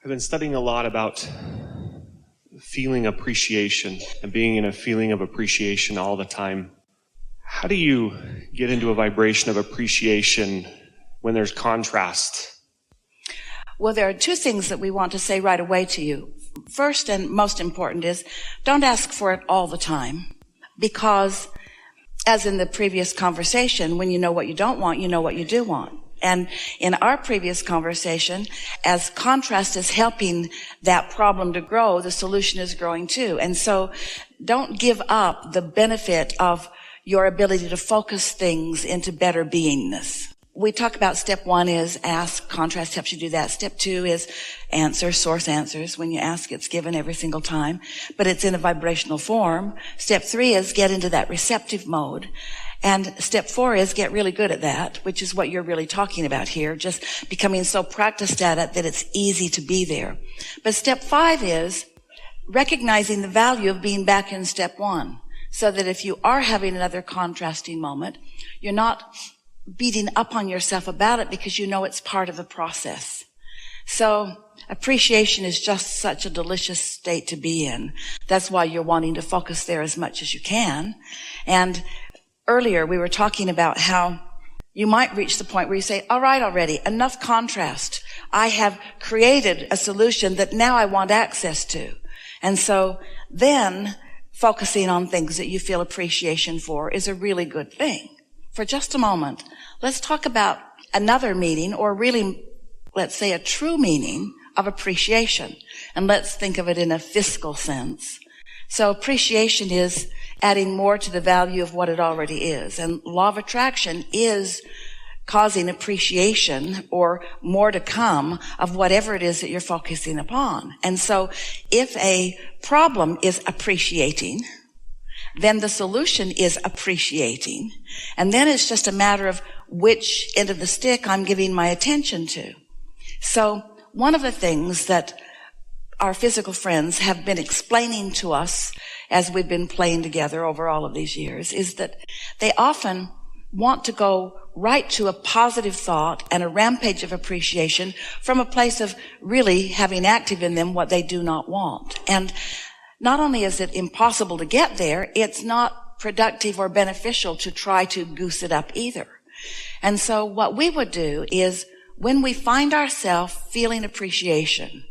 I've been studying a lot about feeling appreciation and being in a feeling of appreciation all the time. How do you get into a vibration of appreciation when there's contrast? Well, there are two things that we want to say right away to you. First and most important is don't ask for it all the time, because as in the previous conversation, when you know what you don't want, you know what you do want. And in our previous conversation, as contrast is helping that problem to grow, the solution is growing too. And so don't give up the benefit of your ability to focus things into better beingness. We talk about step 1 is ask, contrast helps you do that. Step 2 is answer, source answers. When you ask, it's given every single time, but it's in a vibrational form. Step 3 is get into that receptive mode. And step 4 is get really good at that, which is what you're really talking about here, just becoming so practiced at it that it's easy to be there. But step 5 is recognizing the value of being back in step 1, so that if you are having another contrasting moment, you're not beating up on yourself about it because you know it's part of the process. So appreciation is just such a delicious state to be in. That's why you're wanting to focus there as much as you can. And earlier we were talking about how you might reach the point where you say, all right, already, enough contrast. I have created a solution that now I want access to. And so then focusing on things that you feel appreciation for is a really good thing. For just a moment, let's talk about another meaning, or really, let's say a true meaning of appreciation. And let's think of it in a fiscal sense. So appreciation is adding more to the value of what it already is. And law of attraction is causing appreciation or more to come of whatever it is that you're focusing upon. And so if a problem is appreciating, then the solution is appreciating. And then it's just a matter of which end of the stick I'm giving my attention to. So one of the things that our physical friends have been explaining to us as we've been playing together over all of these years is that they often want to go right to a positive thought and a rampage of appreciation from a place of really having active in them what they do not want. And not only is it impossible to get there, it's not productive or beneficial to try to goose it up either. And so what we would do is when we find ourselves feeling appreciation,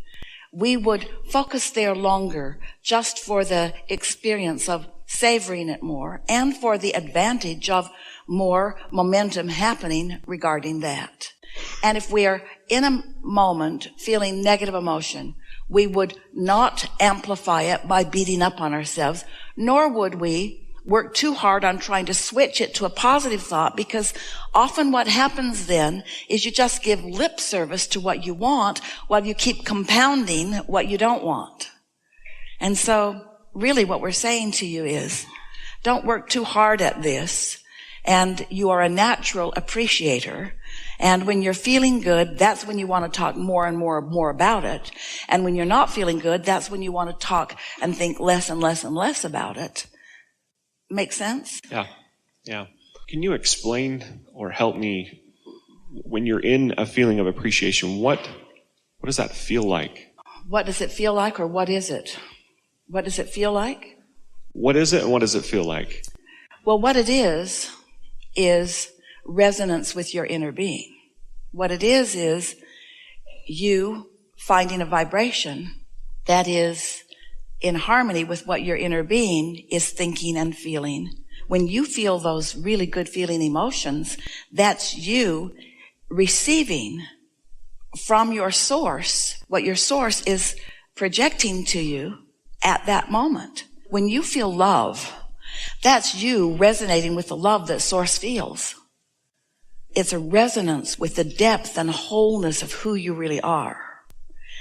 we would focus there longer just for the experience of savoring it more and for the advantage of more momentum happening regarding that. And if we are in a moment feeling negative emotion, we would not amplify it by beating up on ourselves, nor would we work too hard on trying to switch it to a positive thought, because often what happens then is you just give lip service to what you want while you keep compounding what you don't want. And so really what we're saying to you is don't work too hard at this, and you are a natural appreciator. And when you're feeling good, that's when you want to talk more and more about it. And when you're not feeling good, that's when you want to talk and think less and less and less about it. Make sense? Yeah. Can you explain or help me, when you're in a feeling of appreciation, what does that feel like? What does it feel like, or what is it? What does it feel like? What is it and what does it feel like? Well, what it is resonance with your inner being. What it is you finding a vibration that is in harmony with what your inner being is thinking and feeling. When you feel those really good feeling emotions, that's you receiving from your source what your source is projecting to you at that moment. When you feel love, that's you resonating with the love that source feels. It's a resonance with the depth and wholeness of who you really are.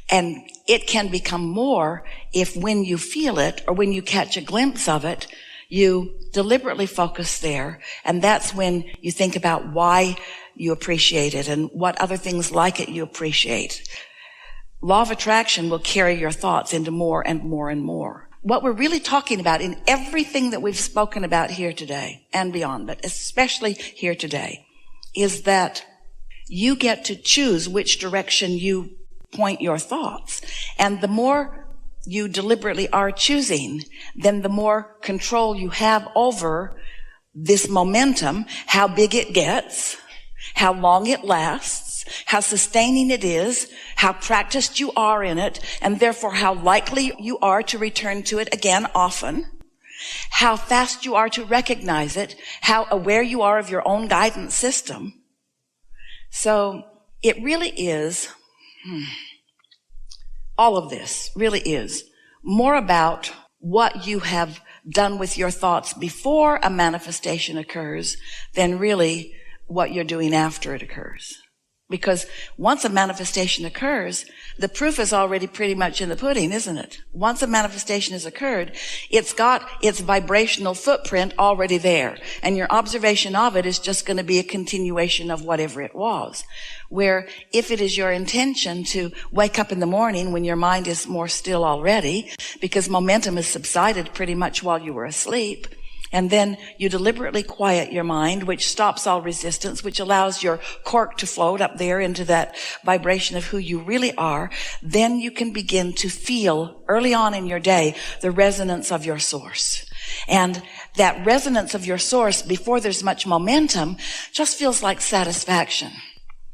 And it can become more if when you feel it or when you catch a glimpse of it, you deliberately focus there. And that's when you think about why you appreciate it and what other things like it you appreciate. Law of attraction will carry your thoughts into more and more and more. What we're really talking about in everything that we've spoken about here today and beyond, but especially here today, is that you get to choose which direction you point your thoughts. And the more you deliberately are choosing, then the more control you have over this momentum, how big it gets, how long it lasts, how sustaining it is, how practiced you are in it, and therefore how likely you are to return to it again often, how fast you are to recognize it, how aware you are of your own guidance system. So it really is, all of this really is more about what you have done with your thoughts before a manifestation occurs than really what you're doing after it occurs. Because once a manifestation occurs, the proof is already pretty much in the pudding, isn't it? Once a manifestation has occurred, it's got its vibrational footprint already there. And your observation of it is just going to be a continuation of whatever it was. Where if it is your intention to wake up in the morning when your mind is more still already, because momentum has subsided pretty much while you were asleep, and then you deliberately quiet your mind, which stops all resistance, which allows your cork to float up there into that vibration of who you really are, then you can begin to feel early on in your day the resonance of your source. And that resonance of your source before there's much momentum just feels like satisfaction.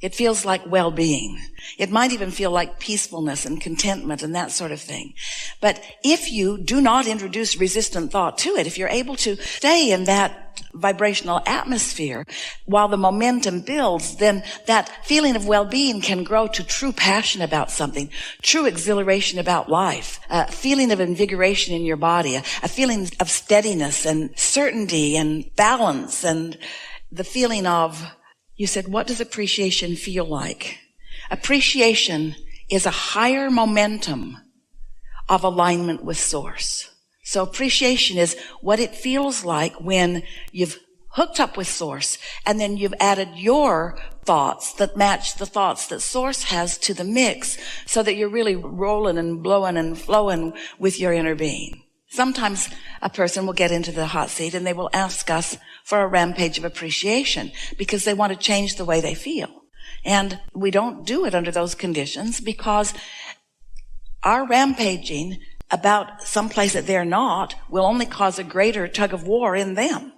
It feels like well-being. It might even feel like peacefulness and contentment and that sort of thing. But if you do not introduce resistant thought to it, if you're able to stay in that vibrational atmosphere while the momentum builds, then that feeling of well-being can grow to true passion about something, true exhilaration about life, a feeling of invigoration in your body, a feeling of steadiness and certainty and balance, and the feeling of, you said, what does appreciation feel like? Appreciation is a higher momentum of alignment with source. So appreciation is what it feels like when you've hooked up with source and then you've added your thoughts that match the thoughts that source has to the mix so that you're really rolling and blowing and flowing with your inner being. Sometimes a person will get into the hot seat and they will ask us for a rampage of appreciation because they want to change the way they feel. And we don't do it under those conditions because our rampaging about someplace that they're not will only cause a greater tug of war in them.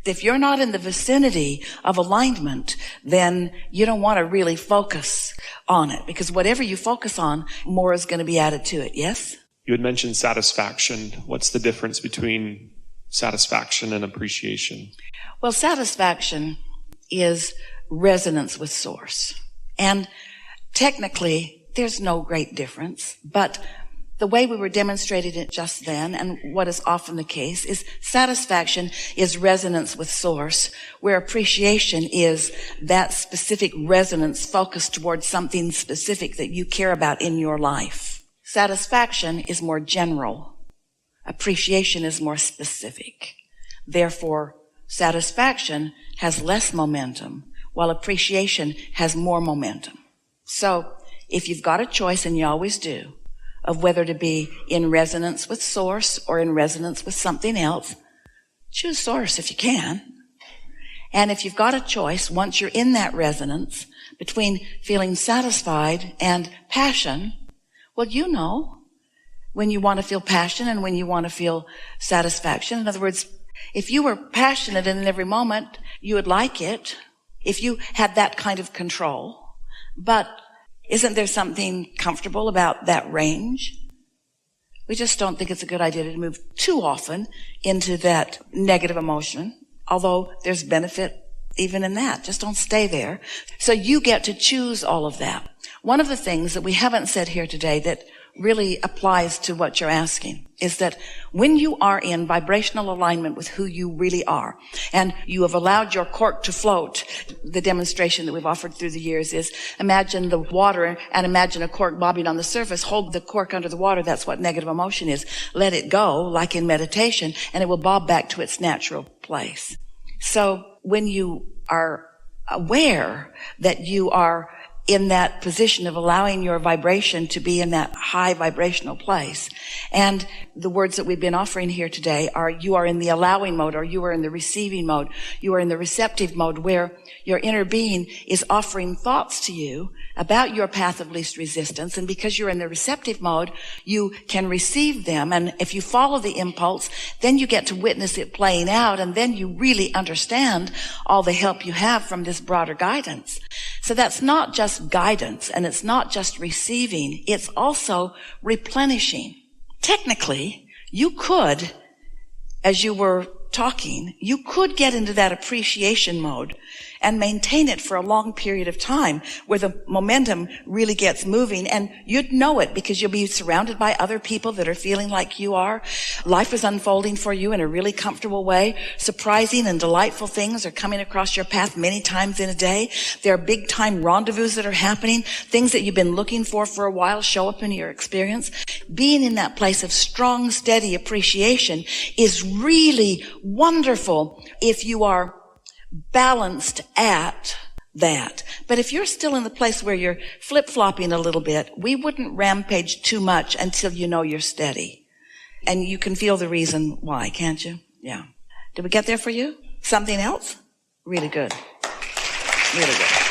If you're not in the vicinity of alignment, then you don't want to really focus on it because whatever you focus on, more is going to be added to it. Yes? You had mentioned satisfaction. What's the difference between satisfaction and appreciation? Well, satisfaction is resonance with source. And technically, there's no great difference, but the way we were demonstrating it just then, and what is often the case, is satisfaction is resonance with source, where appreciation is that specific resonance focused towards something specific that you care about in your life. Satisfaction is more general. Appreciation is more specific. Therefore, satisfaction has less momentum, while appreciation has more momentum. So, if you've got a choice, and you always do, of whether to be in resonance with source or in resonance with something else, choose source if you can. And if you've got a choice, once you're in that resonance between feeling satisfied and passion, well, you know when you want to feel passion and when you want to feel satisfaction. In other words, if you were passionate in every moment, you would like it if you had that kind of control. But isn't there something comfortable about that range? We just don't think it's a good idea to move too often into that negative emotion, although there's benefit even in that. Just don't stay there. So you get to choose all of that. One of the things that we haven't said here today that really applies to what you're asking is that when you are in vibrational alignment with who you really are, and you have allowed your cork to float, the demonstration that we've offered through the years is imagine the water and imagine a cork bobbing on the surface. Hold the cork under the water. That's what negative emotion is. Let it go, like in meditation, and it will bob back to its natural place. So when you are aware that you are in that position of allowing your vibration to be in that high vibrational place. And the words that we've been offering here today are, you are in the allowing mode, or you are in the receiving mode. You are in the receptive mode, where your inner being is offering thoughts to you about your path of least resistance. And because you're in the receptive mode, you can receive them. And if you follow the impulse, then you get to witness it playing out. And then you really understand all the help you have from this broader guidance. So that's not just guidance, and it's not just receiving. It's also replenishing. Technically, you could, as you were talking, you could get into that appreciation mode and maintain it for a long period of time where the momentum really gets moving, and you'd know it because you'll be surrounded by other people that are feeling like you are. Life is unfolding for you in a really comfortable way. Surprising and delightful things are coming across your path many times in a day. There are big time rendezvous that are happening. Things that you've been looking for a while show up in your experience. Being in that place of strong, steady appreciation is really wonderful if you are balanced at that. But if you're still in the place where you're flip-flopping a little bit, we wouldn't rampage too much until you know you're steady. And you can feel the reason why, can't you? Yeah. Did we get there for you? Something else? Really good. Really good.